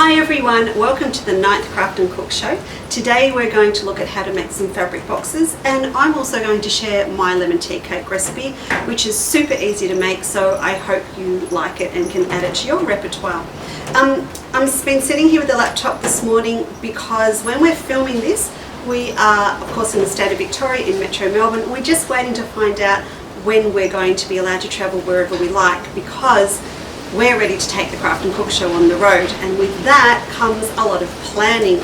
Hi everyone, welcome to the 9th Craft and Cook Show. Today we're going to look at how to make some fabric boxes, and I'm also going to share my lemon tea cake recipe, which is super easy to make, so I hope you like it and can add it to your repertoire. I've been sitting here with the laptop this morning because when we're filming this, we are of course in the state of Victoria in Metro Melbourne. We're just waiting to find out when we're going to be allowed to travel wherever we like, because we're ready to take the Craft and Cook Show on the road, and with that comes a lot of planning.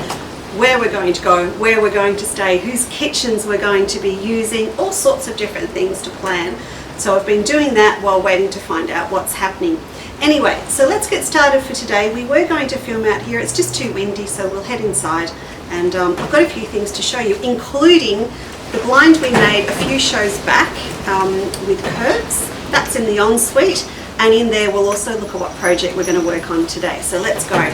Where we're going to go, where we're going to stay, whose kitchens we're going to be using, all sorts of different things to plan. So I've been doing that while waiting to find out what's happening. Anyway, so let's get started for today. We were going to film out here, it's just too windy, so we'll head inside, and I've got a few things to show you, including the blind we made a few shows back with Curbs. That's in the ensuite. And in there we'll also look at what project we're going to work on today. So let's go.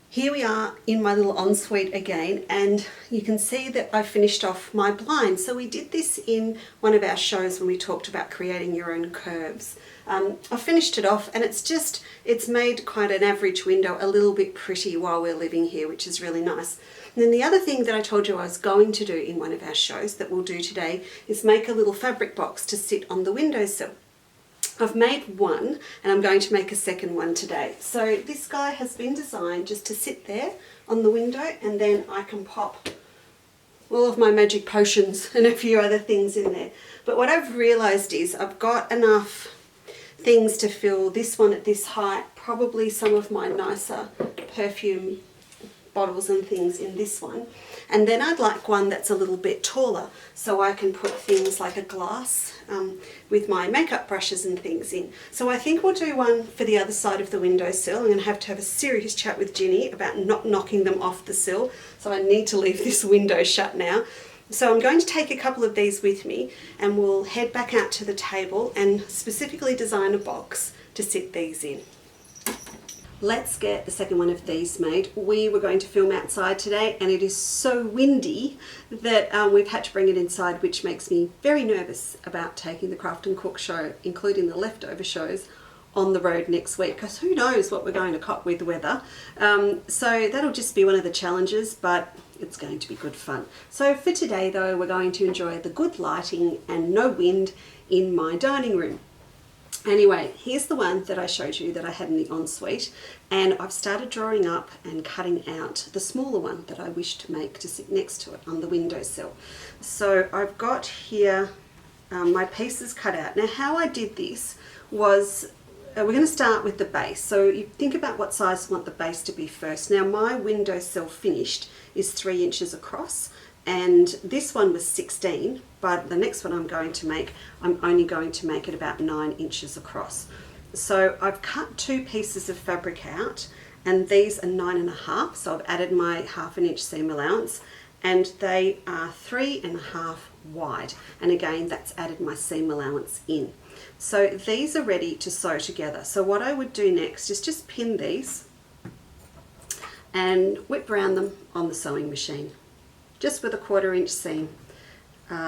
Here we are in my little ensuite again, and you can see that I finished off my blind. So we did this in one of our shows when we talked about creating your own curves. I finished it off, and it's made quite an average window a little bit pretty while we're living here, which is really nice. And then the other thing that I told you I was going to do in one of our shows that we'll do today is make a little fabric box to sit on the windowsill. I've made one, and I'm going to make a second one today. So this guy has been designed just to sit there on the window, and then I can pop all of my magic potions and a few other things in there. But what I've realised is I've got enough things to fill this one at this height, probably some of my nicer perfume bottles and things in this one, and then I'd like one that's a little bit taller so I can put things like a glass with my makeup brushes and things in. So I think we'll do one for the other side of the windowsill. I'm going to have a serious chat with Ginny about not knocking them off the sill, so I need to leave this window shut now. So I'm going to take a couple of these with me, and we'll head back out to the table and specifically design a box to sit these in. Let's get the second one of these made. We were going to film outside today, and it is so windy that we've had to bring it inside, which makes me very nervous about taking the Craft and Cook Show, including the leftover shows, on the road next week, because who knows what we're going to cop with weather. So that'll just be one of the challenges, but it's going to be good fun. So for today though, we're going to enjoy the good lighting and no wind in my dining room. Anyway, here's the one that I showed you that I had in the ensuite, and I've started drawing up and cutting out the smaller one that I wish to make to sit next to it on the windowsill. So I've got here my pieces cut out. Now how I did this was, we're going to start with the base. So you think about what size you want the base to be first. Now my windowsill finished is 3 inches across, and this one was 16, but the next one I'm going to make, I'm only going to make it about 9 inches across. So I've cut 2 pieces of fabric out, and these are 9.5, so I've added my 1/2 inch seam allowance, and they are 3.5 wide, and again that's added my seam allowance in. So these are ready to sew together. So what I would do next is just pin these and whip around them on the sewing machine, just with a 1/4 inch seam.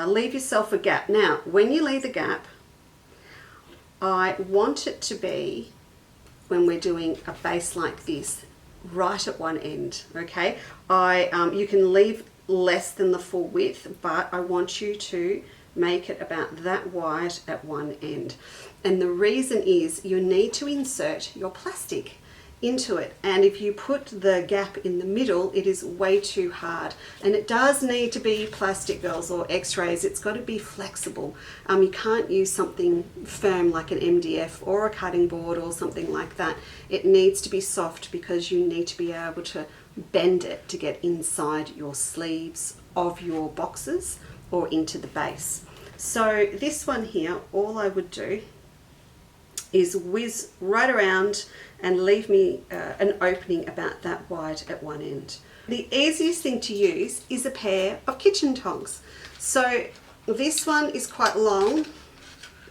Leave yourself a gap. Now when you leave the gap, I want it to be, when we're doing a base like this, right at one end. Okay, you can leave less than the full width, but I want you to make it about that wide at one end. And the reason is you need to insert your plastic into it, and if you put the gap in the middle, it is way too hard. And it does need to be plastic, girls, or x-rays. It's got to be flexible. You can't use something firm like an MDF or a cutting board or something like that. It needs to be soft because you need to be able to bend it to get inside your sleeves of your boxes or into the base. So this one here, all I would do is whiz right around and leave me an opening about that wide at one end. The easiest thing to use is a pair of kitchen tongs. So this one is quite long,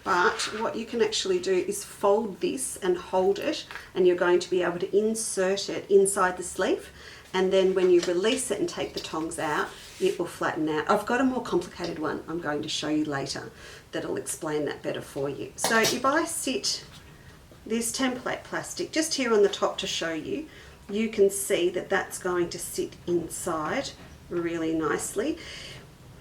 but what you can actually do is fold this and hold it, and you're going to be able to insert it inside the sleeve, and then when you release it and take the tongs out, it will flatten out. I've got a more complicated one I'm going to show you later that'll explain that better for you. So if I sit this template plastic just here on the top to show you, you can see that that's going to sit inside really nicely.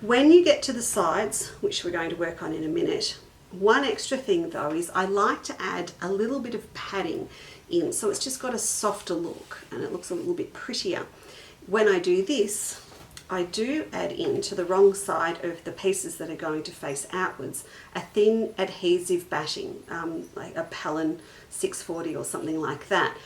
When you get to the sides, which we're going to work on in a minute, one extra thing though is I like to add a little bit of padding in, so it's just got a softer look and it looks a little bit prettier. When I do this, I do add in to the wrong side of the pieces that are going to face outwards a thin adhesive batting, like a Pallen 640 or something like that.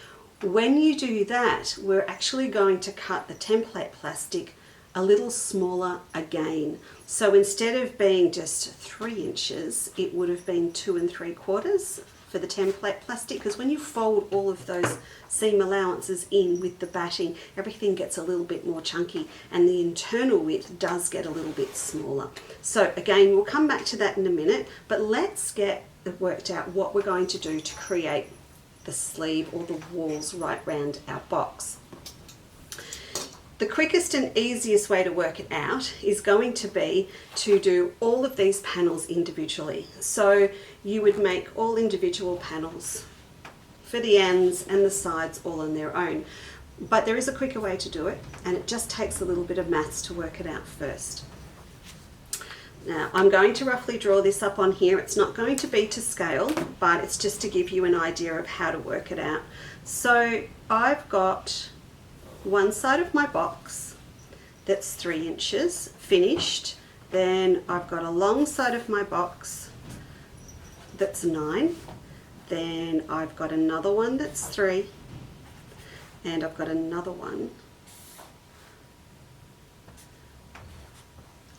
When you do that, we're actually going to cut the template plastic a little smaller again. So instead of being just 3 inches, it would have been 2 3/4 for the template plastic, because when you fold all of those seam allowances in with the batting, everything gets a little bit more chunky and the internal width does get a little bit smaller. So again, we'll come back to that in a minute, but let's get worked out what we're going to do to create the sleeve or the walls right round our box. The quickest and easiest way to work it out is going to be to do all of these panels individually. So you would make all individual panels for the ends and the sides all on their own. But there is a quicker way to do it, and it just takes a little bit of maths to work it out first. Now I'm going to roughly draw this up on here. It's not going to be to scale, but it's just to give you an idea of how to work it out. So I've got one side of my box that's 3 inches finished, then I've got a long side of my box that's 9, then I've got another one that's 3, and I've got another one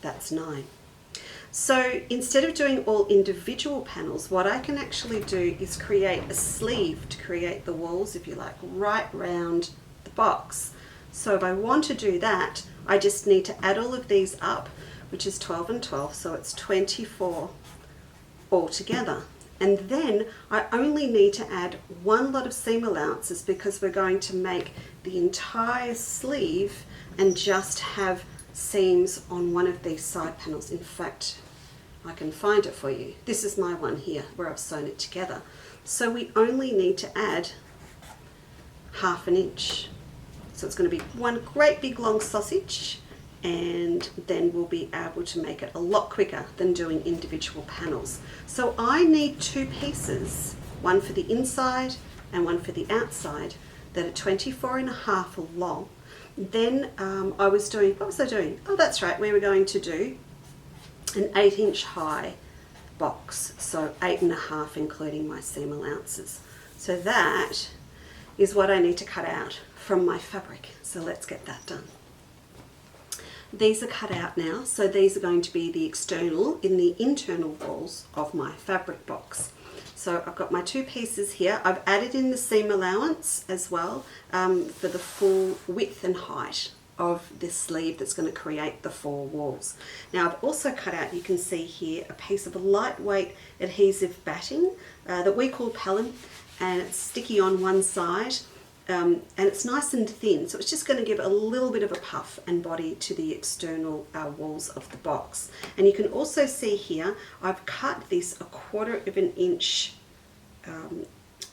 that's 9. So instead of doing all individual panels, what I can actually do is create a sleeve to create the walls, if you like, right round the box. So if I want to do that, I just need to add all of these up, which is 12 and 12, so it's 24 altogether. And then I only need to add one lot of seam allowances because we're going to make the entire sleeve and just have seams on one of these side panels. In fact, I can find it for you. This is my one here where I've sewn it together. So we only need to add 1/2 inch. So it's going to be one great big long sausage, and then we'll be able to make it a lot quicker than doing individual panels. So I need 2 pieces, one for the inside and one for the outside, that are 24.5 long. Then what was I doing? Oh, that's right, we were going to do an 8-inch high box, so 8.5 including my seam allowances. So that is what I need to cut out from my fabric. So let's get that done. These are cut out now, so these are going to be the external in the internal walls of my fabric box. So I've got my 2 pieces here. I've added in the seam allowance as well for the full width and height of this sleeve that's going to create the 4 walls. Now I've also cut out, you can see here, a piece of a lightweight adhesive batting that we call Pallen, and it's sticky on one side. And it's nice and thin, so it's just going to give a little bit of a puff and body to the external walls of the box. And you can also see here, I've cut this 1/4 inch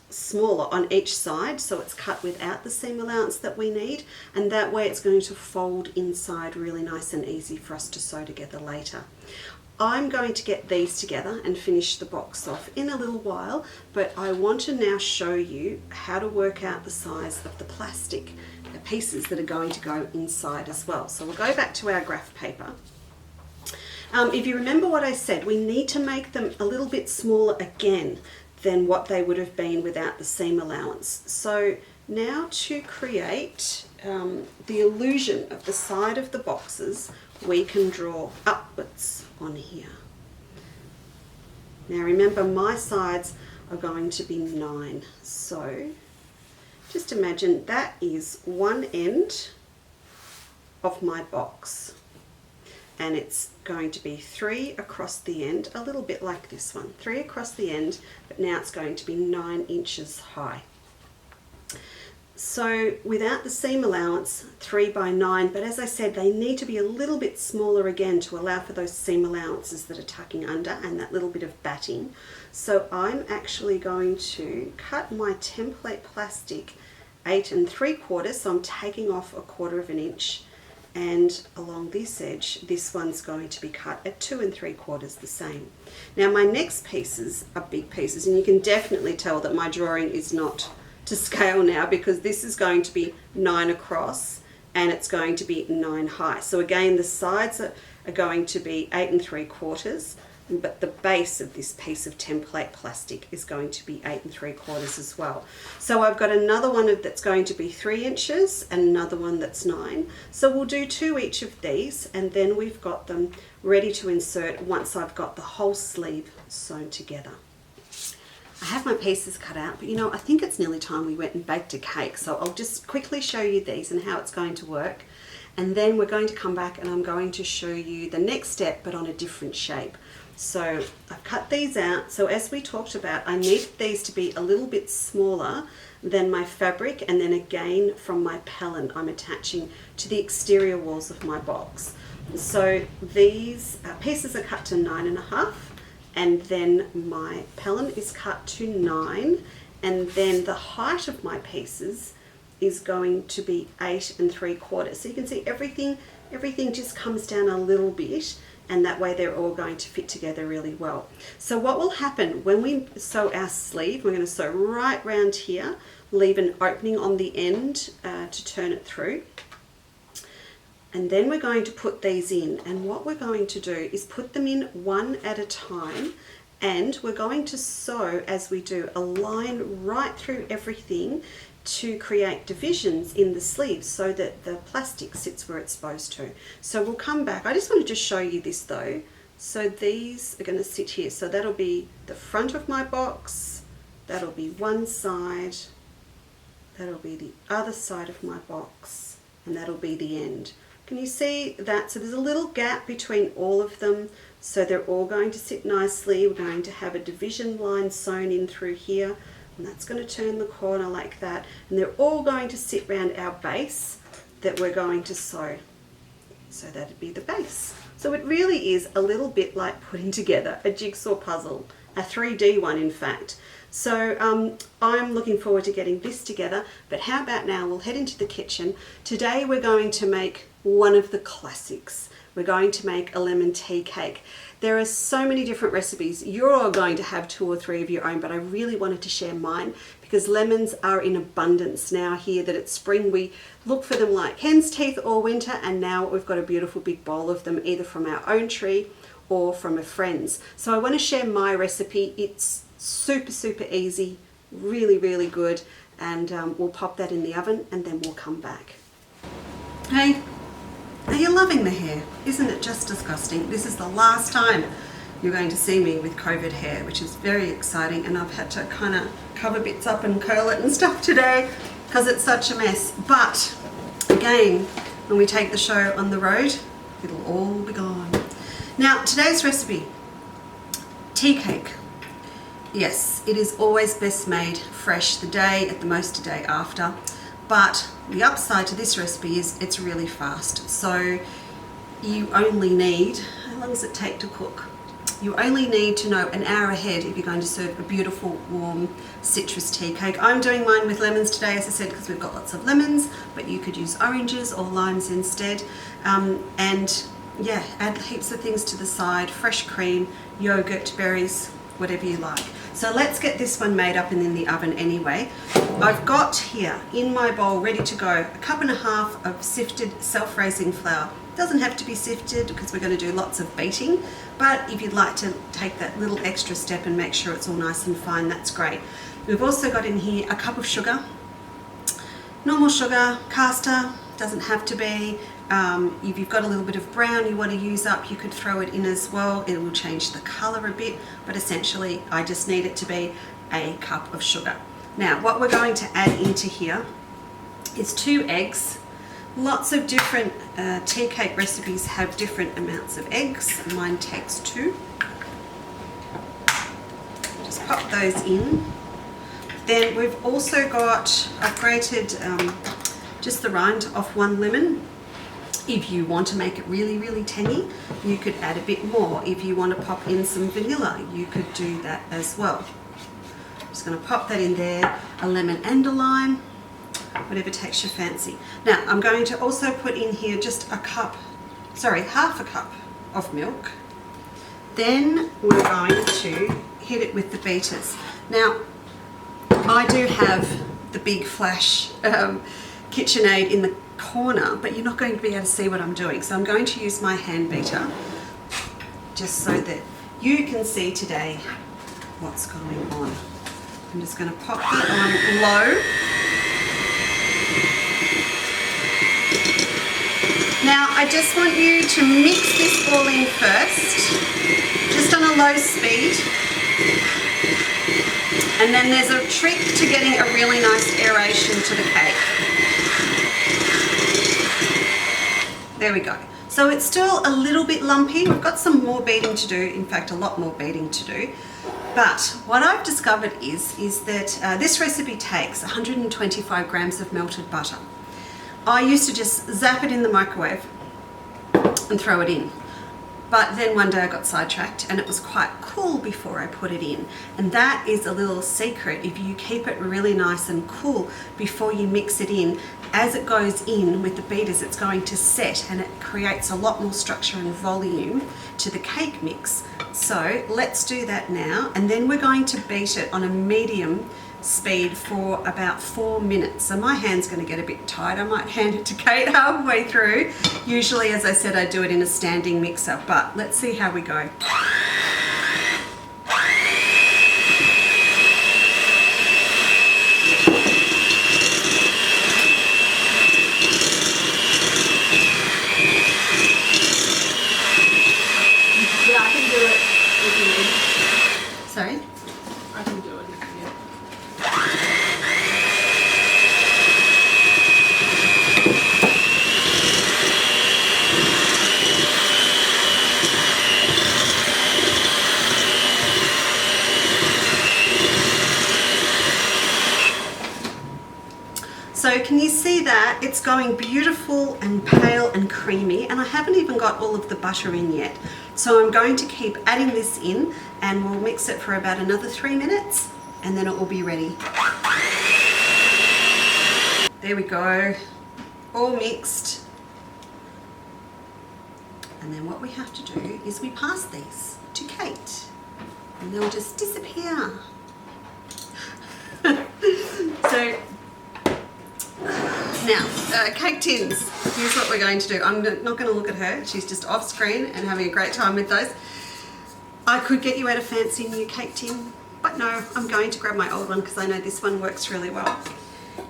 smaller on each side, so it's cut without the seam allowance that we need, and that way it's going to fold inside really nice and easy for us to sew together later. I'm going to get these together and finish the box off in a little while, but I want to now show you how to work out the size of the plastic pieces that are going to go inside as well. So we'll go back to our graph paper. If you remember what I said, we need to make them a little bit smaller again than what they would have been without the seam allowance. So now to create the illusion of the side of the boxes, we can draw upwards on here. Now remember, my sides are going to be 9, so just imagine that is one end of my box, and it's going to be 3 across the end, a little bit like this one, 3 across the end, but now it's going to be 9 inches high. So without the seam allowance, 3 by 9, but as I said, they need to be a little bit smaller again to allow for those seam allowances that are tucking under and that little bit of batting. So I'm actually going to cut my template plastic 8 3/4, so I'm taking off 1/4 inch, and along this edge, this one's going to be cut at 2 3/4 the same. Now my next pieces are big pieces, and you can definitely tell that my drawing is not to scale now, because this is going to be 9 across and it's going to be 9 high. So again, the sides are going to be 8 3/4, but the base of this piece of template plastic is going to be 8 3/4 as well. So I've got another one that's going to be 3 inches and another one that's 9. So we'll do 2 each of these, and then we've got them ready to insert once I've got the whole sleeve sewn together. I have my pieces cut out, but you know, I think it's nearly time we went and baked a cake. So I'll just quickly show you these and how it's going to work. And then we're going to come back and I'm going to show you the next step, but on a different shape. So I've cut these out. So as we talked about, I need these to be a little bit smaller than my fabric, and then again from my pellin I'm attaching to the exterior walls of my box. So these pieces are cut to 9.5, and then my pellin is cut to 9, and then the height of my pieces is going to be 8 3/4. So you can see everything just comes down a little bit, and that way they're all going to fit together really well. So what will happen when we sew our sleeve, we're going to sew right round here, leave an opening on the end to turn it through. And then we're going to put these in, and what we're going to do is put them in one at a time, and we're going to sew, as we do, a line right through everything to create divisions in the sleeves so that the plastic sits where it's supposed to. So we'll come back. I just want to just show you this though. So these are going to sit here. So that'll be the front of my box, that'll be one side, that'll be the other side of my box, and that'll be the end. Can you see that? So there's a little gap between all of them, so they're all going to sit nicely. We're going to have a division line sewn in through here, and that's going to turn the corner like that, and they're all going to sit around our base that we're going to sew. So that'd be the base. So it really is a little bit like putting together a jigsaw puzzle, a 3D one in fact. So I'm looking forward to getting this together, but how about now we'll head into the kitchen. Today we're going to make one of the classics. We're going to make a lemon tea cake. There are so many different recipes. You're all going to have 2 or 3 of your own, but I really wanted to share mine because lemons are in abundance now here that it's spring. We look for them like hen's teeth all winter, and now we've got a beautiful big bowl of them, either from our own tree or from a friend's. So I want to share my recipe. It's super easy, really good, and we'll pop that in the oven and then we'll come back. Hey, are you loving the hair? Isn't it just disgusting? This is the last time you're going to see me with COVID hair, which is very exciting, and I've had to kind of cover bits up and curl it and stuff today because it's such a mess. But again, when we take the show on the road, it'll all be gone. Now, today's recipe, tea cake. Yes, it is always best made fresh the day, at the most a day after, but the upside to this recipe is it's really fast. So you only need, how long does it take to cook? You only need to know an hour ahead if you're going to serve a beautiful warm citrus tea cake. I'm doing mine with lemons today, as I said, because we've got lots of lemons, but you could use oranges or limes instead. And yeah, add heaps of things to the side, fresh cream, yogurt, berries, whatever you like. So let's get this one made up and in the oven anyway. I've got here in my bowl ready to go 1.5 cups of sifted self-raising flour. Doesn't have to be sifted because we're going to do lots of beating, but if you'd like to take that little extra step and make sure it's all nice and fine, that's great. We've also got in here 1 cup of sugar, normal sugar, caster, doesn't have to be. If you've got a little bit of brown you want to use up, you could throw it in as well. It will change the colour a bit, but essentially I just need it to be 1 cup of sugar. Now what we're going to add into here is 2 eggs. Lots of different tea cake recipes have different amounts of eggs. Mine takes 2. Just pop those in. Then we've also got, I've grated just the rind off 1 lemon. If you want to make it really tangy, you could add a bit more. If you want to pop in some vanilla, you could do that as well. I'm just going to pop that in there, a lemon and a lime. whatever takes your fancy. Now I'm going to also put in here just half a cup of milk. Then we're going to hit it with the beaters. Now I do have the big flash KitchenAid in the corner, but you're not going to be able to see what I'm doing. So I'm going to use my hand beater just so that you can see today what's going on. I'm just going to pop that on low. Now I just want you to mix this all in first, just on a low speed. And then there's a trick to getting a really nice aeration to the cake. There we go. So it's still a little bit lumpy. We've got some more beating to do, in fact a lot more beating to do. But what I've discovered is that this recipe takes 125 grams of melted butter. I used to just zap it in the microwave and throw it in. But then one day I got sidetracked and it was quite cool before I put it in. And that is a little secret. If you keep it really nice and cool before you mix it in, as it goes in with the beaters, it's going to set and it creates a lot more structure and volume to the cake mix. So let's do that now. And then we're going to beat it on a medium speed for about 4 minutes. So my hand's going to get a bit tight. I might hand it to Kate halfway through. Usually, as I said, I do it in a standing mixer, but let's see how we go. Yeah, I can do it if you need. Sorry? I can do it if you need. So can you see that? It's going beautiful and pale and creamy, and I haven't even got all of the butter in yet. So I'm going to keep adding this in and we'll mix it for about another 3 minutes and then it will be ready. There we go, all mixed. And then what we have to do is we pass these to Kate and they'll just disappear. So now, cake tins, here's what we're going to do. I'm not going to look at her, she's just off screen and having a great time with those. I could get you out a fancy new cake tin, but no, I'm going to grab my old one because I know this one works really well.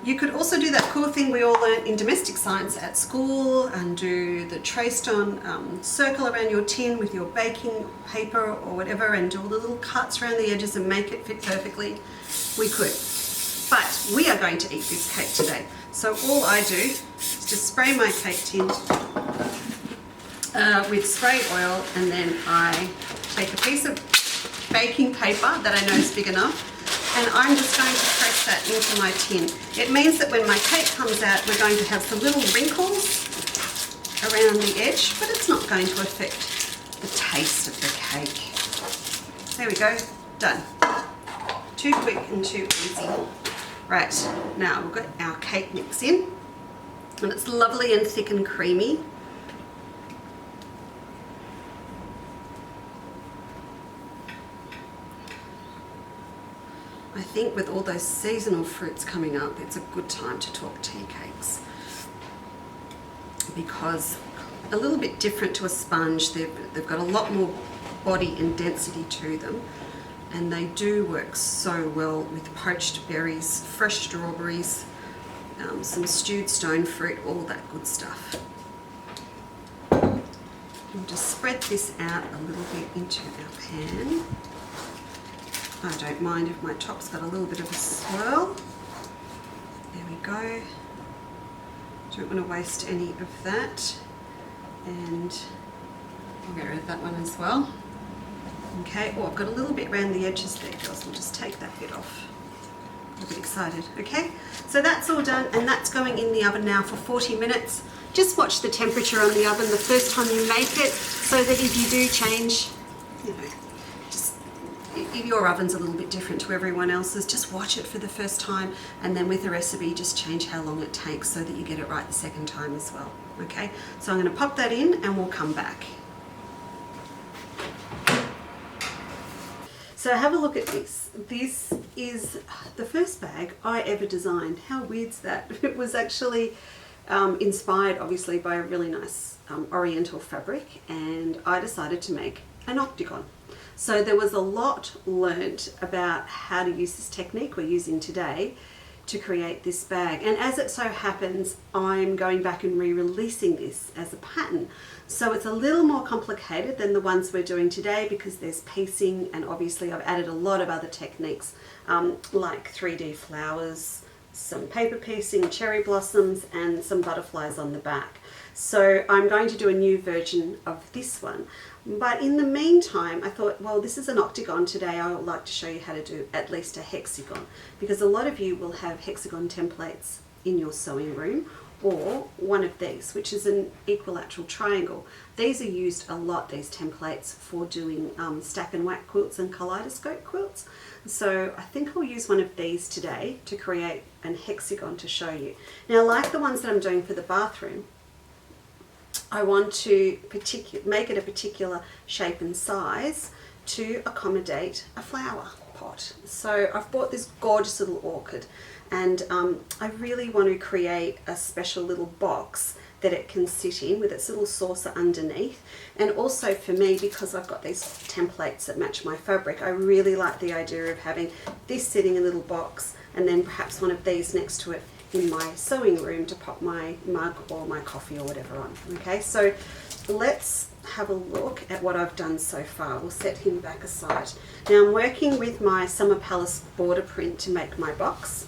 You could also do that cool thing we all learned in domestic science at school and do the traced on circle around your tin with your baking paper or whatever and do all the little cuts around the edges and make it fit perfectly. We could. But we are going to eat this cake today. So all I do is just spray my cake tin with spray oil, and then I take a piece of baking paper that I know is big enough, and I'm just going to press that into my tin. It means that when my cake comes out, we're going to have some little wrinkles around the edge, but it's not going to affect the taste of the cake. There we go, done. Too quick and too easy. Right, now we've got our cake mix in, and it's lovely and thick and creamy. I think with all those seasonal fruits coming up, it's a good time to talk tea cakes, because a little bit different to a sponge, they've got a lot more body and density to them. And they do work so well with poached berries, fresh strawberries, some stewed stone fruit, all that good stuff. We'll just spread this out a little bit into our pan. I don't mind if my top's got a little bit of a swirl. There we go. Don't want to waste any of that. And I'll get rid of that one as well. Okay, oh, I've got a little bit around the edges there, girls. We'll just take that bit off. I'm a bit excited, okay? So that's all done, and that's going in the oven now for 40 minutes. Just watch the temperature on the oven the first time you make it, so that if you do change, you know, just if your oven's a little bit different to everyone else's, just watch it for the first time, and then with the recipe just change how long it takes so that you get it right the second time as well. Okay, so I'm going to pop that in and we'll come back. So have a look at this. This is the first bag I ever designed. How weird's that? It was actually inspired obviously by a really nice oriental fabric, and I decided to make an octagon. So there was a lot learnt about how to use this technique we're using today to create this bag, and as it so happens I'm going back and re-releasing this as a pattern. So it's a little more complicated than the ones we're doing today because there's piecing, and obviously I've added a lot of other techniques like 3D flowers, some paper piecing, cherry blossoms, and some butterflies on the back. So I'm going to do a new version of this one. But in the meantime, I thought, well, this is an octagon today. I would like to show you how to do at least a hexagon, because a lot of you will have hexagon templates in your sewing room, or one of these, which is an equilateral triangle. These are used a lot, these templates, for doing stack and whack quilts and kaleidoscope quilts. So I think I'll use one of these today to create an hexagon to show you. Now, like the ones that I'm doing for the bathroom, I want to make it a particular shape and size to accommodate a flower pot. So I've bought this gorgeous little orchid, and I really want to create a special little box that it can sit in with its little saucer underneath. And also for me, because I've got these templates that match my fabric, I really like the idea of having this sitting in a little box, and then perhaps one of these next to it in my sewing room to pop my mug or my coffee or whatever on. Okay, so let's have a look at what I've done so far. We'll set him back aside. Now I'm working with my Summer Palace border print to make my box.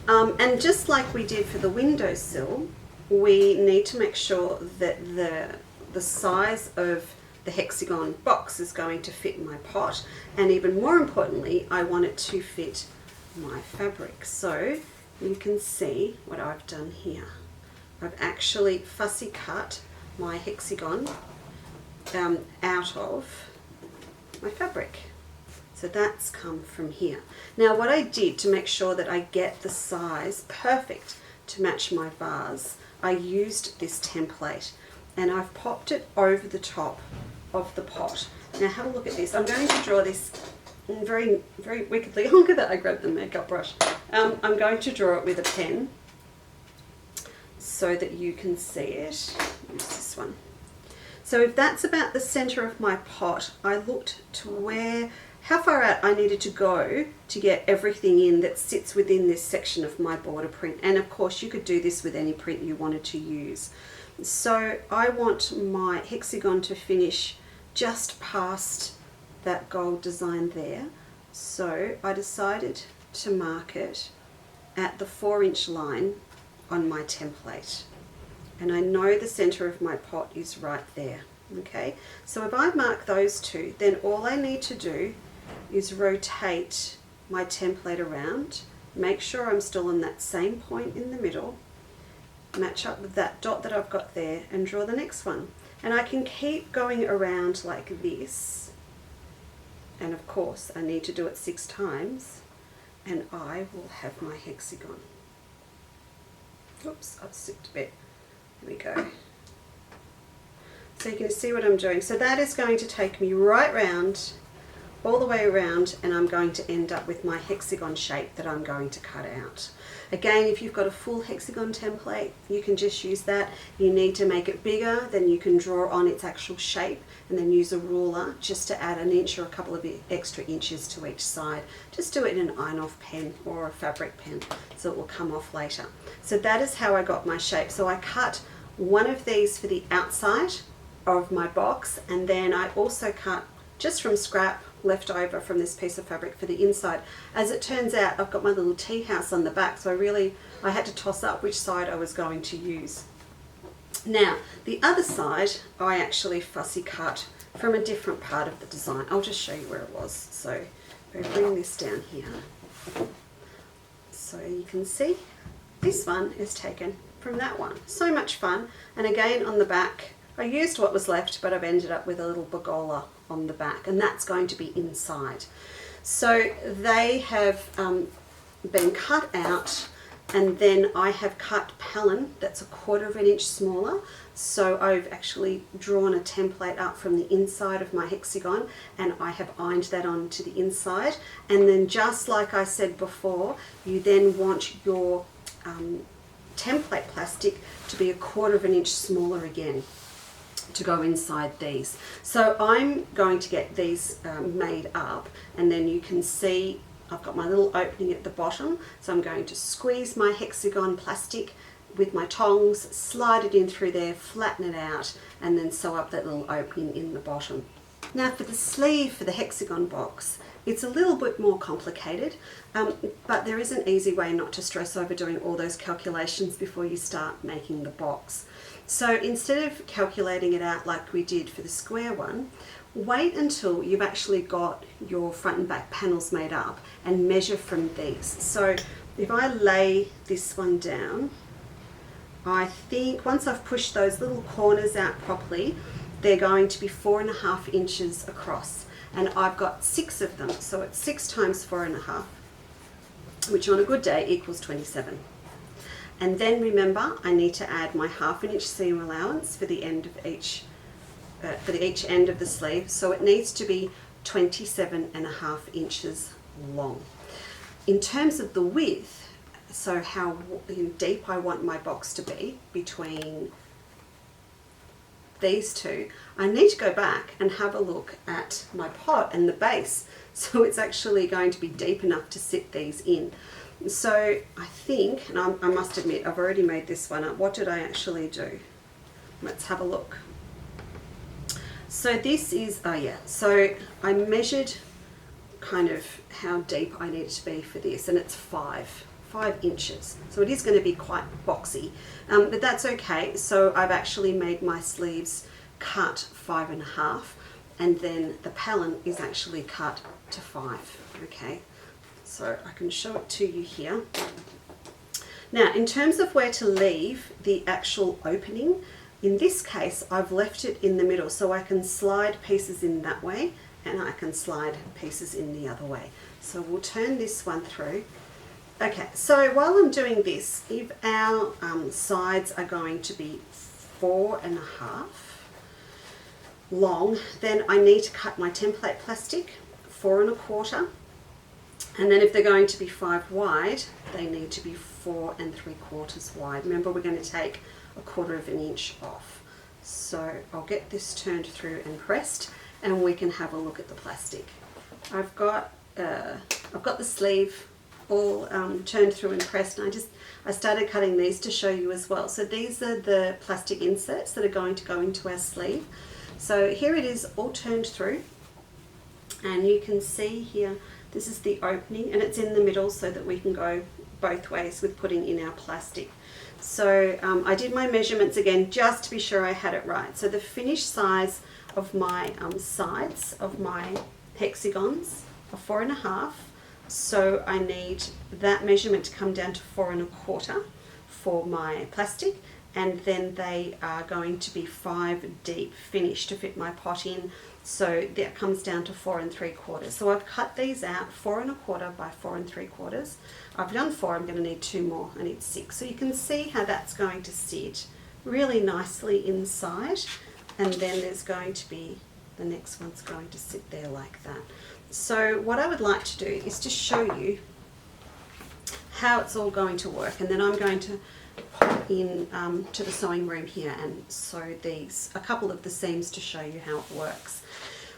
And just like we did for the windowsill, we need to make sure that the size of the hexagon box is going to fit my pot, and even more importantly, I want it to fit my fabric. So you can see what I've done here. I've actually fussy cut my hexagon out of my fabric. So that's come from here. Now what I did to make sure that I get the size perfect to match my vase, I used this template and I've popped it over the top of the pot. Now have a look at this. I'm going to draw this very, very wickedly. Look at that, I grabbed the makeup brush. I'm going to draw it with a pen so that you can see it. Use this one. So if that's about the center of my pot, I looked to how far out I needed to go to get everything in that sits within this section of my border print. And of course you could do this with any print you wanted to use. So I want my hexagon to finish just past that gold design there. So I decided to mark it at the 4-inch line on my template. And I know the center of my pot is right there. Okay, so if I mark those two, then all I need to do is rotate my template around, make sure I'm still on that same point in the middle, match up with that dot that I've got there, and draw the next one. And I can keep going around like this, and of course I need to do it 6 times, and I will have my hexagon. Oops, I've zipped a bit. There we go. So you can see what I'm doing. So that is going to take me right round, all the way around, and I'm going to end up with my hexagon shape that I'm going to cut out. Again, if you've got a full hexagon template, you can just use that. You need to make it bigger, then you can draw on its actual shape and then use a ruler just to add an inch or a couple of extra inches to each side. Just do it in an iron-off pen or a fabric pen so it will come off later. So that is how I got my shape. So I cut one of these for the outside of my box, and then I also cut just from scrap left over from this piece of fabric for the inside. As it turns out, I've got my little tea house on the back, so I had to toss up which side I was going to use. Now the other side I actually fussy cut from a different part of the design. I'll just show you where it was. So I'll bring this down here so you can see this one is taken from that one. So much fun. And again on the back I used what was left, but I've ended up with a little pergola on the back, and that's going to be inside. So they have been cut out, and then I have cut Pallen that's 1/4 inch smaller. So I've actually drawn a template up from the inside of my hexagon, and I have ironed that onto the inside. And then, just like I said before, you then want your template plastic to be 1/4 inch smaller again to go inside these. So I'm going to get these made up, and then you can see I've got my little opening at the bottom. So I'm going to squeeze my hexagon plastic with my tongs, slide it in through there, flatten it out, and then sew up that little opening in the bottom. Now for the sleeve for the hexagon box, it's a little bit more complicated, but there is an easy way not to stress over doing all those calculations before you start making the box. So instead of calculating it out like we did for the square one, wait until you've actually got your front and back panels made up and measure from these. So if I lay this one down, I think once I've pushed those little corners out properly, they're going to be 4.5 inches across, and I've got 6 of them, so it's 6 times 4.5, which on a good day equals 27. And then remember, I need to add my 1/2 inch seam allowance for the end of each end of the sleeve, so it needs to be 27.5 inches long. In terms of the width, so how deep I want my box to be between these two, I need to go back and have a look at my pot and the base. So it's actually going to be deep enough to sit these in. So I think, and I must admit, I've already made this one up. What did I actually do? Let's have a look. So this is, oh yeah, so I measured kind of how deep I need it to be for this, and it's 5 inches. So it is going to be quite boxy, but that's okay. So I've actually made my sleeves cut 5.5, and then the Pallen is actually cut to 5. Okay, so I can show it to you here. Now, in terms of where to leave the actual opening, in this case, I've left it in the middle, so I can slide pieces in that way, and I can slide pieces in the other way. So we'll turn this one through. Okay, so while I'm doing this, if our sides are going to be 4.5 long, then I need to cut my template plastic 4.25, and then if they're going to be 5 wide, they need to be 4 3/4 wide. Remember, we're going to take 1/4 inch off. So I'll get this turned through and pressed, and we can have a look at the plastic. I've got the sleeve all turned through and pressed, and I started cutting these to show you as well. So these are the plastic inserts that are going to go into our sleeve. So here it is all turned through, and you can see here this is the opening, and it's in the middle so that we can go both ways with putting in our plastic. So I did my measurements again just to be sure I had it right. So the finished size of my sides of my hexagons are 4.5. So I need that measurement to come down to 4 1/4 for my plastic, and then they are going to be 5 deep finish to fit my pot in. So that comes down to 4 3/4. So I've cut these out 4 1/4 by 4 3/4. I've done 4, I'm going to need 2 more, I need 6. So you can see how that's going to sit really nicely inside, and then there's going to be, the next one's going to sit there like that. So what I would like to do is to show you how it's all going to work, and then I'm going to pop in to the sewing room here and sew these, a couple of the seams to show you how it works.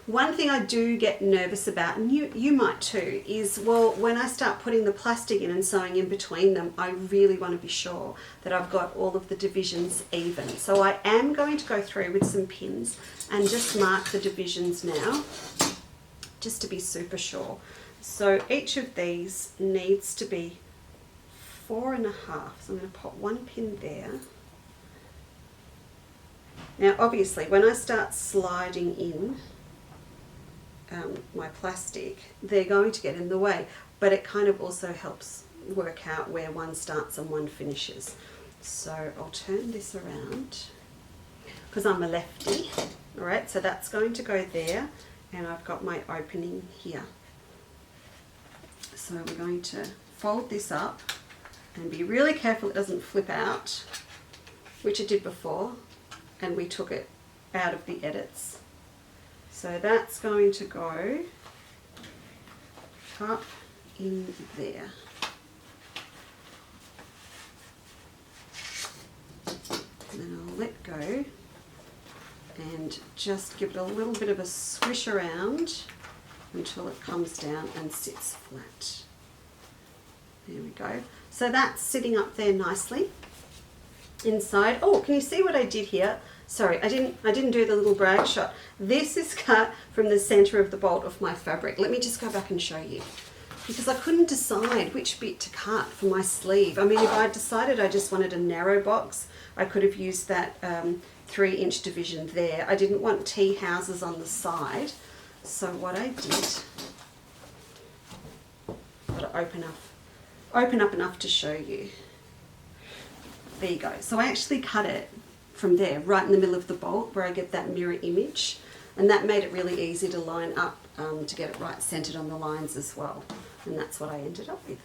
One thing I do get nervous about, and you might too, is, well, when I start putting the plastic in and sewing in between them, I really want to be sure that I've got all of the divisions even. So I am going to go through with some pins and just mark the divisions now, just to be super sure. So each of these needs to be 4.5. So I'm going to pop one pin there. Now obviously when I start sliding in my plastic, they're going to get in the way, but it kind of also helps work out where one starts and one finishes. So I'll turn this around because I'm a lefty. Alright, so that's going to go there, and I've got my opening here. So we're going to fold this up and be really careful it doesn't flip out, which it did before, and we took it out of the edits. So that's going to go up in there. And then I'll let go and just give it a little bit of a swish around until it comes down and sits flat. There we go. So that's sitting up there nicely inside. Oh, can you see what I did here? Sorry, I didn't do the little brag shot. This is cut from the center of the bolt of my fabric. Let me just go back and show you, because I couldn't decide which bit to cut for my sleeve. I mean, if I decided I just wanted a narrow box, I could have used that 3-inch division there. I didn't want T-houses on the side. So what I did, got to open up enough to show you. There you go. So I actually cut it from there, right in the middle of the bolt where I get that mirror image, and that made it really easy to line up to get it right centered on the lines as well. And that's what I ended up with.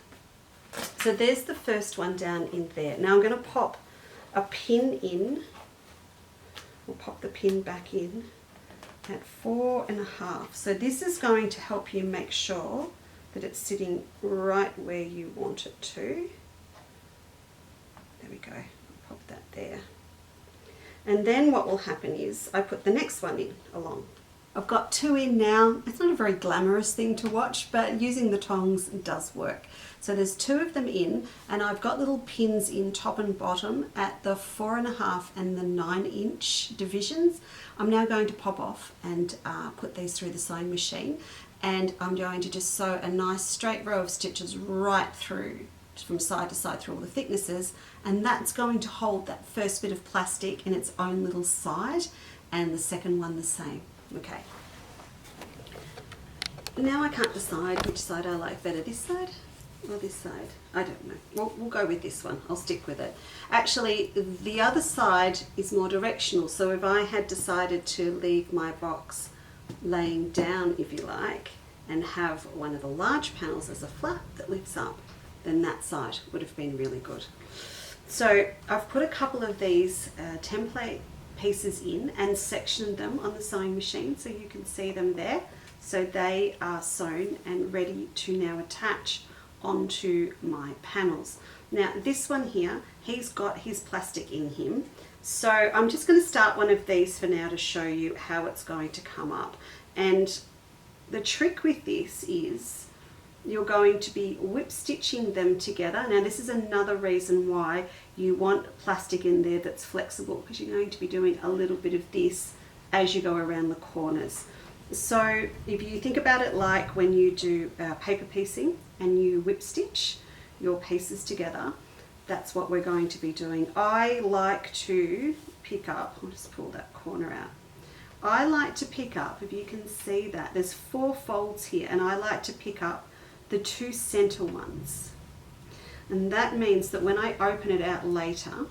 So there's the first one down in there. Now I'm going to pop a pin in. We'll pop the pin back in at 4.5. So this is going to help you make sure that it's sitting right where you want it to. There we go. I'll pop that there. And then what will happen is I put the next one in along. I've got 2 in now. It's not a very glamorous thing to watch, but using the tongs does work. So there's 2 of them in, and I've got little pins in top and bottom at the 4.5 and the 9-inch divisions. I'm now going to pop off and put these through the sewing machine, and I'm going to just sew a nice straight row of stitches right through from side to side through all the thicknesses, and that's going to hold that first bit of plastic in its own little side, and the second one the same. Okay. Now I can't decide which side I like better, this side or this side. I don't know. We'll go with this one. I'll stick with it. Actually, the other side is more directional, so if I had decided to leave my box laying down, if you like, and have one of the large panels as a flap that lifts up, then that side would have been really good. So I've put a couple of these template pieces in and sectioned them on the sewing machine so you can see them there. So they are sewn and ready to now attach onto my panels. Now this one here, he's got his plastic in him. So I'm just going to start one of these for now to show you how it's going to come up. And the trick with this is you're going to be whip stitching them together. Now this is another reason why you want plastic in there that's flexible, because you're going to be doing a little bit of this as you go around the corners. So if you think about it like when you do paper piecing and you whip stitch your pieces together, that's what we're going to be doing. I like to pick up, I'll just pull that corner out. I like to pick up, if you can see that, there's 4 folds here, and I like to pick up the 2 center ones. And that means that when I open it out later,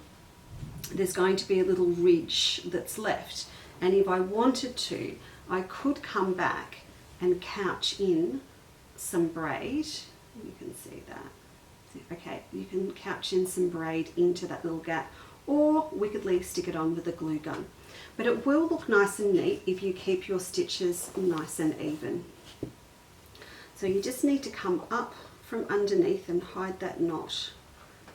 there's going to be a little ridge that's left. And if I wanted to, I could come back and couch in some braid. You can see that. Okay, you can couch in some braid into that little gap, or wickedly stick it on with a glue gun. But it will look nice and neat if you keep your stitches nice and even. So you just need to come up from underneath and hide that knot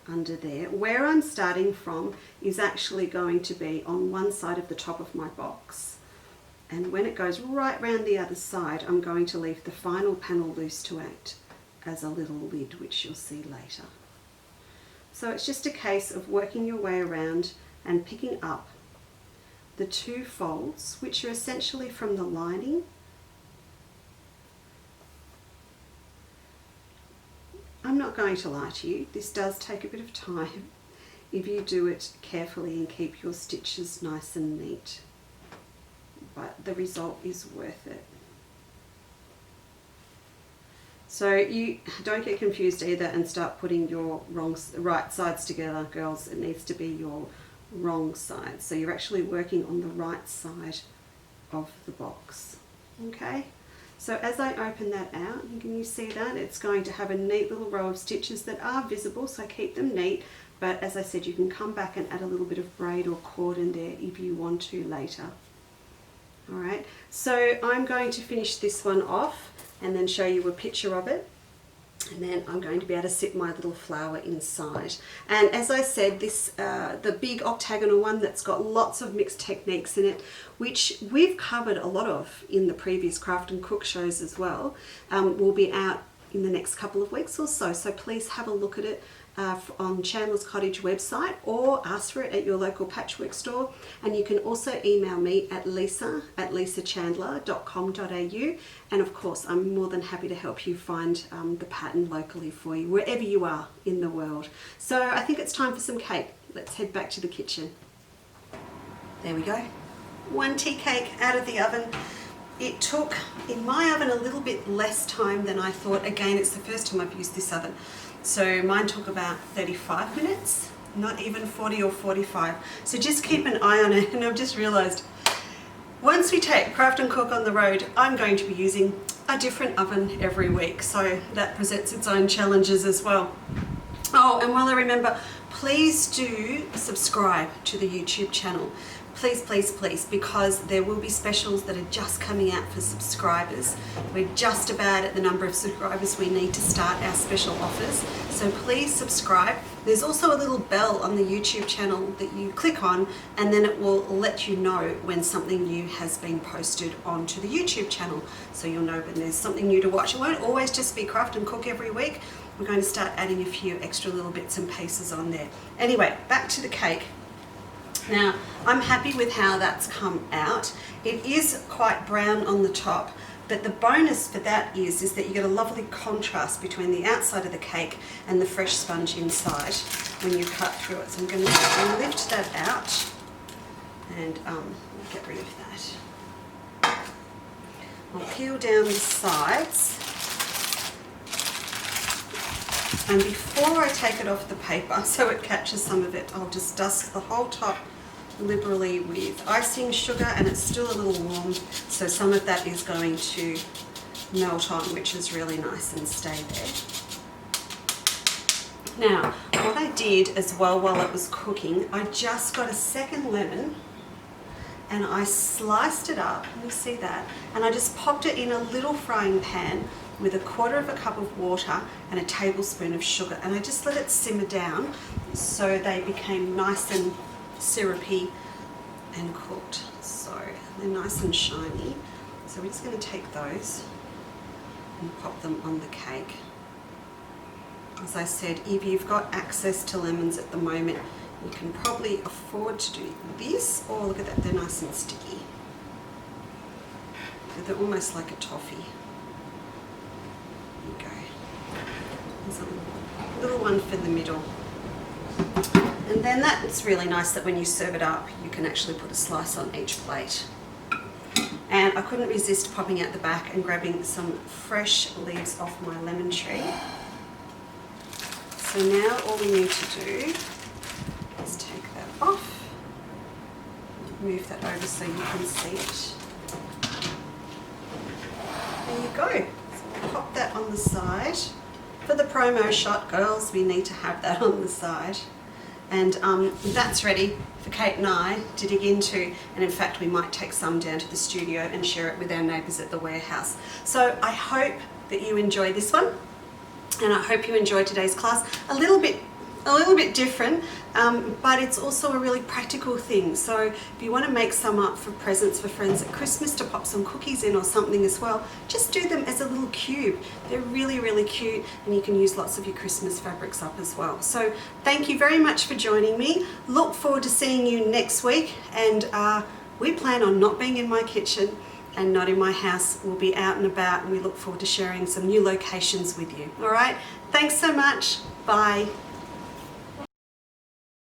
under there. Where I'm starting from is actually going to be on one side of the top of my box. And when it goes right round the other side, I'm going to leave the final panel loose to act as a little lid, which you'll see later. So it's just a case of working your way around and picking up the 2 folds, which are essentially from the lining. I'm not going to lie to you, this does take a bit of time if you do it carefully and keep your stitches nice and neat, but the result is worth it. So you don't get confused either and start putting your right sides together, girls. It needs to be your wrong side. So you're actually working on the right side of the box. Okay? So as I open that out, can you see that? It's going to have a neat little row of stitches that are visible, so keep them neat. But as I said, you can come back and add a little bit of braid or cord in there if you want to later. All right, so I'm going to finish this one off and then show you a picture of it. And then I'm going to be able to sit my little flower inside. And as I said, this the big octagonal one that's got lots of mixed techniques in it, which we've covered a lot of in the previous Craft and Cook shows as well, will be out in the next couple of weeks or so. So please have a look at it on Chandler's Cottage website, or ask for it at your local patchwork store. And you can also email me at lisa@lisachandler.com.au, and of course I'm more than happy to help you find the pattern locally for you wherever you are in the world. So I think it's time for some cake. Let's head back to the kitchen. There we go, 1 tea cake out of the oven. It took in my oven a little bit less time than I thought. Again, it's the first time I've used this oven. So mine took about 35 minutes, not even 40 or 45. So just keep an eye on it. And I've just realized once we take Craft and Cook on the road, I'm going to be using a different oven every week. So that presents its own challenges as well. Oh, and while I remember, please do subscribe to the YouTube channel. Please, please, please, because there will be specials that are just coming out for subscribers. We're just about at the number of subscribers we need to start our special offers. So please subscribe. There's also a little bell on the YouTube channel that you click on, and then it will let you know when something new has been posted onto the YouTube channel. So you'll know when there's something new to watch. It won't always just be Craft and Cook every week. We're going to start adding a few extra little bits and pieces on there. Anyway, back to the cake. Now, I'm happy with how that's come out. It is quite brown on the top, but the bonus for that is that you get a lovely contrast between the outside of the cake and the fresh sponge inside when you cut through it. So I'm going to lift that out and get rid of that. I'll peel down the sides. And before I take it off the paper, so it catches some of it, I'll just dust the whole top liberally with icing sugar, and it's still a little warm, so some of that is going to melt on, which is really nice, and stay there. Now, what I did as well while it was cooking, I just got a second lemon and I sliced it up, you see that, and I just popped it in a little frying pan with 1/4 cup of water and a tablespoon of sugar, and I just let it simmer down so they became nice and syrupy and cooked. So they're nice and shiny. So we're just going to take those and pop them on the cake. As I said, if you've got access to lemons at the moment, you can probably afford to do this. Oh, look at that, they're nice and sticky. They're almost like a toffee. There you go. There's a little one for the middle. And then that's really nice that when you serve it up, you can actually put a slice on each plate. And I couldn't resist popping out the back and grabbing some fresh leaves off my lemon tree. So now all we need to do is take that off, move that over so you can see it. There you go. So we'll pop that on the side. For the promo shot, girls, we need to have that on the side. And that's ready for Kate and I to dig into, and in fact we might take some down to the studio and share it with our neighbours at the warehouse. So I hope that you enjoy this one, and I hope you enjoyed today's class. A little bit different, but it's also a really practical thing. So if you want to make some up for presents for friends at Christmas, to pop some cookies in or something as well, just do them as a little cube. They're really, really cute, and you can use lots of your Christmas fabrics up as well. So thank you very much for joining me. Look forward to seeing you next week, and we plan on not being in my kitchen and not in my house. We'll be out and about, and we look forward to sharing some new locations with you. All right, thanks so much. Bye.